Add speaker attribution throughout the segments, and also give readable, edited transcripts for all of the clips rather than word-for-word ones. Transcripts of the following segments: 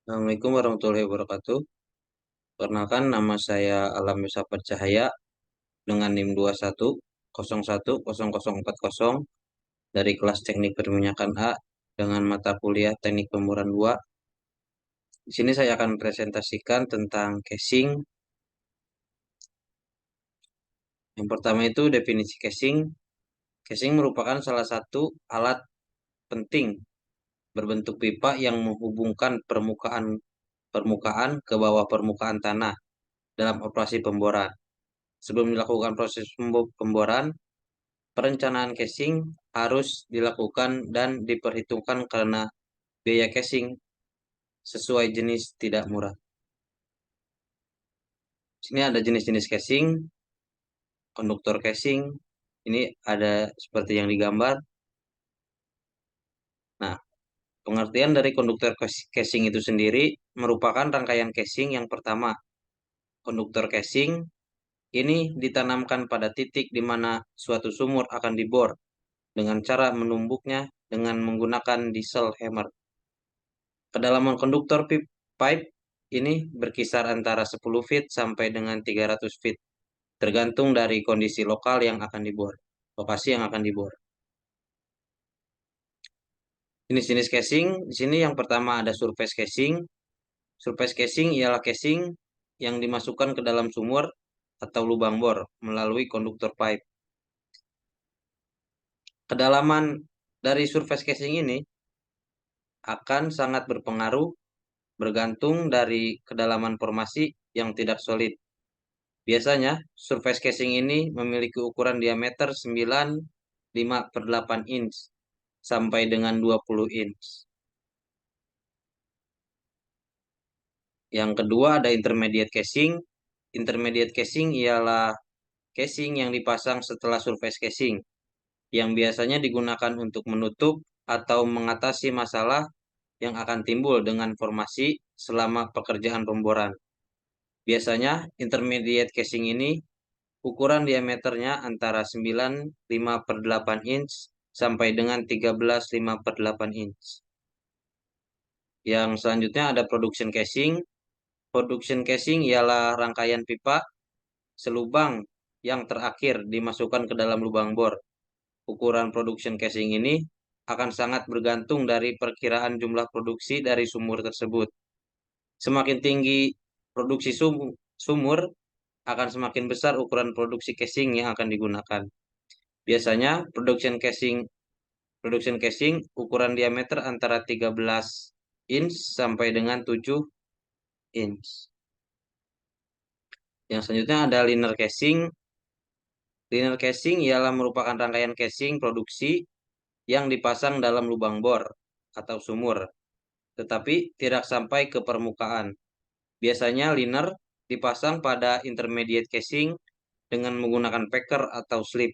Speaker 1: Assalamualaikum warahmatullahi wabarakatuh. Perkenalkan nama saya Alam Yusafat Cahaya dengan NIM 21010040 dari kelas Teknik Perminyakan A dengan mata kuliah Teknik Pemboran 2. Di sini saya akan presentasikan tentang casing. Yang pertama itu definisi casing. Casing merupakan salah satu alat penting berbentuk pipa yang menghubungkan permukaan permukaan ke bawah permukaan tanah dalam operasi pemboran. Sebelum dilakukan proses pemboran, perencanaan casing harus dilakukan dan diperhitungkan karena biaya casing sesuai jenis tidak murah. Sini ada jenis-jenis casing, konduktor casing. Ini ada seperti yang digambar. Nah, pengertian dari konduktor casing itu sendiri merupakan rangkaian casing yang pertama. Konduktor casing ini ditanamkan pada titik di mana suatu sumur akan dibor dengan cara menumbuknya dengan menggunakan diesel hammer. Kedalaman konduktor pipe ini berkisar antara 10 feet sampai dengan 300 feet, tergantung dari kondisi lokal yang akan dibor, lokasi yang akan dibor. Jenis-jenis casing, di sini yang pertama ada surface casing. Surface casing ialah casing yang dimasukkan ke dalam sumur atau lubang bor melalui konduktor pipe. Kedalaman dari surface casing ini akan sangat berpengaruh bergantung dari kedalaman formasi yang tidak solid. Biasanya, surface casing ini memiliki ukuran diameter 9,5/8 inch sampai dengan 20 inch. Yang kedua ada intermediate casing. Intermediate casing ialah casing yang dipasang setelah surface casing, yang biasanya digunakan untuk menutup atau mengatasi masalah yang akan timbul dengan formasi selama pekerjaan pemboran. Biasanya, intermediate casing ini ukuran diameternya antara 9,5/8 inch sampai dengan 13,5/8 inch. Yang selanjutnya ada production casing. Production casing ialah rangkaian pipa selubang yang terakhir dimasukkan ke dalam lubang bor. Ukuran production casing ini akan sangat bergantung dari perkiraan jumlah produksi dari sumur tersebut. Semakin tinggi produksi sumur, akan semakin besar ukuran produksi casing yang akan digunakan. Biasanya production casing ukuran diameter antara 13 inch sampai dengan 7 inch. Yang selanjutnya ada liner casing. Liner casing ialah merupakan rangkaian casing produksi yang dipasang dalam lubang bor atau sumur, tetapi tidak sampai ke permukaan. Biasanya liner dipasang pada intermediate casing dengan menggunakan packer atau slip.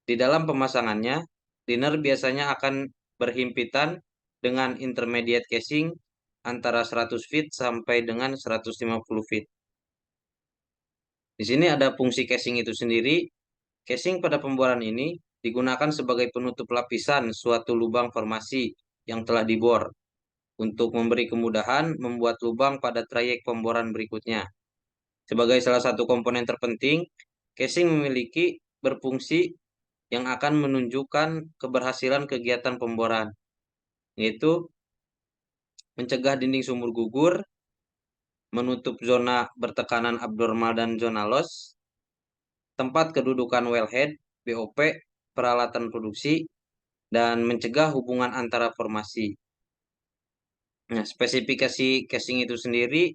Speaker 1: Di dalam pemasangannya, liner biasanya akan berhimpitan dengan intermediate casing antara 100 feet sampai dengan 150 feet. Di sini ada fungsi casing itu sendiri. Casing pada pemboran ini digunakan sebagai penutup lapisan suatu lubang formasi yang telah dibor untuk memberi kemudahan membuat lubang pada trayek pemboran berikutnya. Sebagai salah satu komponen terpenting, casing memiliki berfungsi yang akan menunjukkan keberhasilan kegiatan pemboran, yaitu mencegah dinding sumur gugur, menutup zona bertekanan abnormal dan zona loss, tempat kedudukan wellhead, BOP, peralatan produksi, dan mencegah hubungan antara formasi. Nah, spesifikasi casing itu sendiri,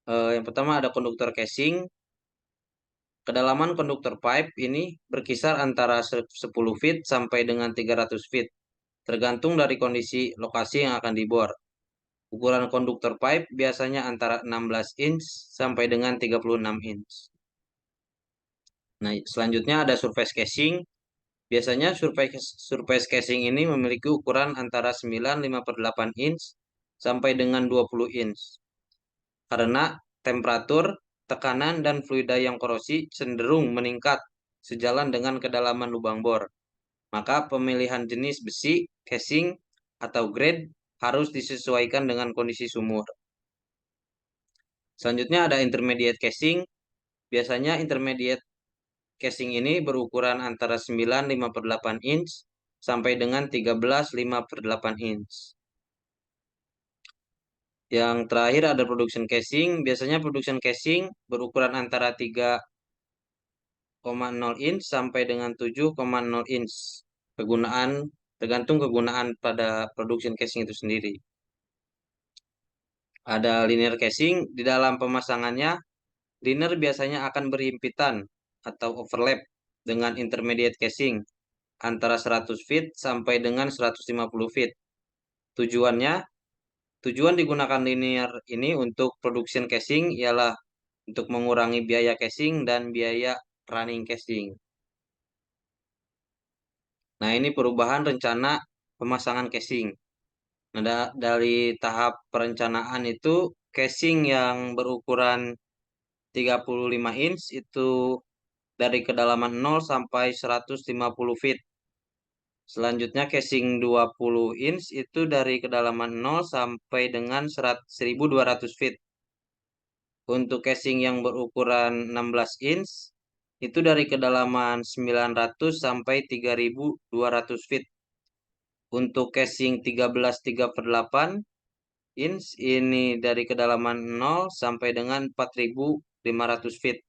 Speaker 1: yang pertama ada konduktor casing. Kedalaman konduktor pipe ini berkisar antara 10 feet sampai dengan 300 feet, tergantung dari kondisi lokasi yang akan dibor. Ukuran konduktor pipe biasanya antara 16 inch sampai dengan 36 inch. Nah, selanjutnya ada surface casing. Biasanya surface casing ini memiliki ukuran antara 9,5/8 inch sampai dengan 20 inch. Karena temperatur, tekanan, dan fluida yang korosi cenderung meningkat sejalan dengan kedalaman lubang bor. Maka pemilihan jenis besi, casing, atau grade harus disesuaikan dengan kondisi sumur. Selanjutnya ada intermediate casing. Biasanya intermediate casing ini berukuran antara 9,5/8 inch sampai dengan 13,5/8 inch. Yang terakhir ada production casing. Biasanya production casing berukuran antara 3,0 inch sampai dengan 7,0 inch. Tergantung kegunaan pada production casing itu sendiri. Ada linear casing. Di dalam pemasangannya, linear biasanya akan berhimpitan atau overlap dengan intermediate casing antara 100 feet sampai dengan 150 feet. Tujuan digunakan linear ini untuk production casing ialah untuk mengurangi biaya casing dan biaya running casing. Nah, ini perubahan rencana pemasangan casing. Nah, dari tahap perencanaan itu, casing yang berukuran 35 inch itu dari kedalaman 0 sampai 150 feet. Selanjutnya casing 20 inch itu dari kedalaman 0 sampai dengan 1200 feet. Untuk casing yang berukuran 16 inch itu dari kedalaman 900 sampai 3200 feet. Untuk casing 13,3/8 inch ini dari kedalaman 0 sampai dengan 4500 feet.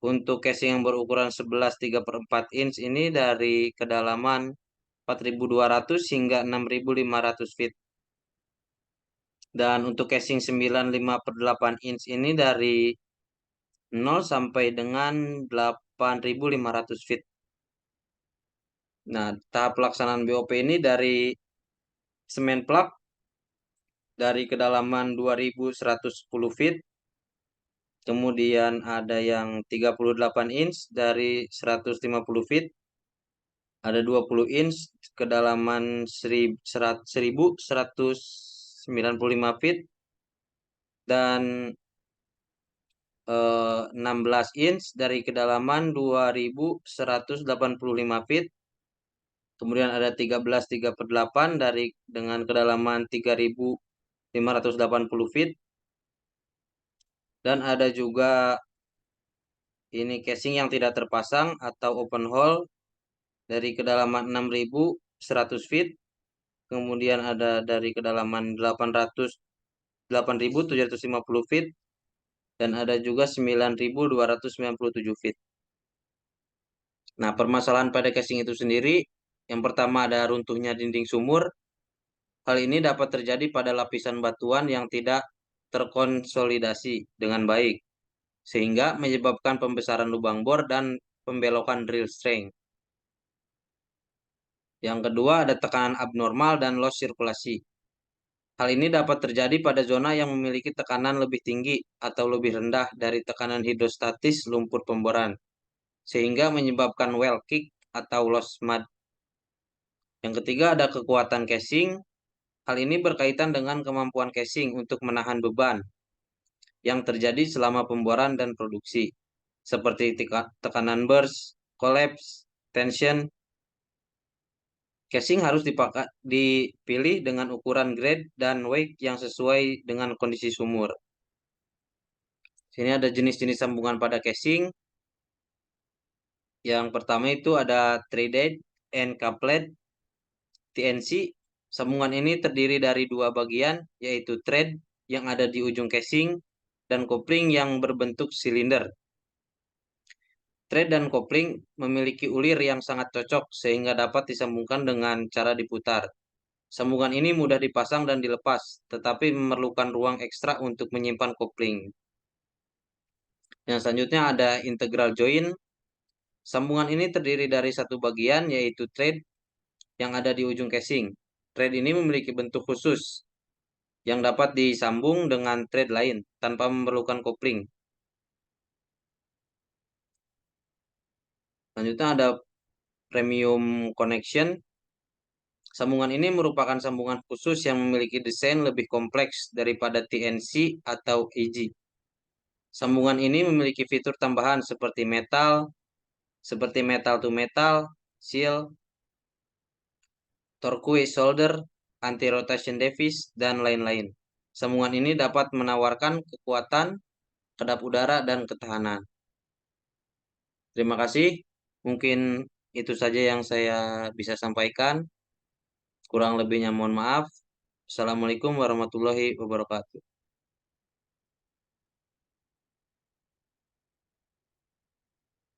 Speaker 1: Untuk casing yang berukuran 11,3/4 inch ini dari kedalaman 4200 hingga 6500 feet. Dan untuk casing 9,5/8 inch ini dari 0 sampai dengan 8500 feet. Nah, tahap pelaksanaan BOP ini dari semen plak dari kedalaman 2110 feet. Kemudian ada yang 38 inch dari 150 feet. Ada 20 inch kedalaman 1195 feet. Dan 16 inch dari kedalaman 2185 feet. Kemudian ada 13,3/8 dari dengan kedalaman 3580 feet. Dan ada juga ini casing yang tidak terpasang atau open hole dari kedalaman 6100 feet. Kemudian ada dari kedalaman 8750 feet. Dan ada juga 9297 feet. Nah, permasalahan pada casing itu sendiri, yang pertama ada runtuhnya dinding sumur. Hal ini dapat terjadi pada lapisan batuan yang tidak terkonsolidasi dengan baik, sehingga menyebabkan pembesaran lubang bor dan pembelokan drill strength. Yang kedua ada tekanan abnormal dan loss sirkulasi. Hal ini dapat terjadi pada zona yang memiliki tekanan lebih tinggi atau lebih rendah dari tekanan hidrostatis lumpur pemboran, sehingga menyebabkan well kick atau loss mud. Yang ketiga ada kekuatan casing. Hal ini berkaitan dengan kemampuan casing untuk menahan beban yang terjadi selama pemboran dan produksi, seperti tekanan burst, collapse, tension. Casing harus dipilih dengan ukuran grade dan weight yang sesuai dengan kondisi sumur. Sini ada jenis-jenis sambungan pada casing. Yang pertama itu ada threaded and coupled TNC. Sambungan ini terdiri dari dua bagian, yaitu thread yang ada di ujung casing dan kopling yang berbentuk silinder. Thread dan kopling memiliki ulir yang sangat cocok sehingga dapat disambungkan dengan cara diputar. Sambungan ini mudah dipasang dan dilepas, tetapi memerlukan ruang ekstra untuk menyimpan kopling. Yang selanjutnya ada integral joint. Sambungan ini terdiri dari satu bagian, yaitu thread yang ada di ujung casing. Thread ini memiliki bentuk khusus yang dapat disambung dengan thread lain tanpa memerlukan kopling. Selanjutnya ada premium connection. Sambungan ini merupakan sambungan khusus yang memiliki desain lebih kompleks daripada TNC atau EG. Sambungan ini memiliki fitur tambahan seperti metal to metal, seal, turquoise solder, anti-rotation device, dan lain-lain. Sambungan ini dapat menawarkan kekuatan, kedap udara, dan ketahanan. Terima kasih. Mungkin itu saja yang saya bisa sampaikan. Kurang lebihnya mohon maaf. Assalamualaikum warahmatullahi wabarakatuh.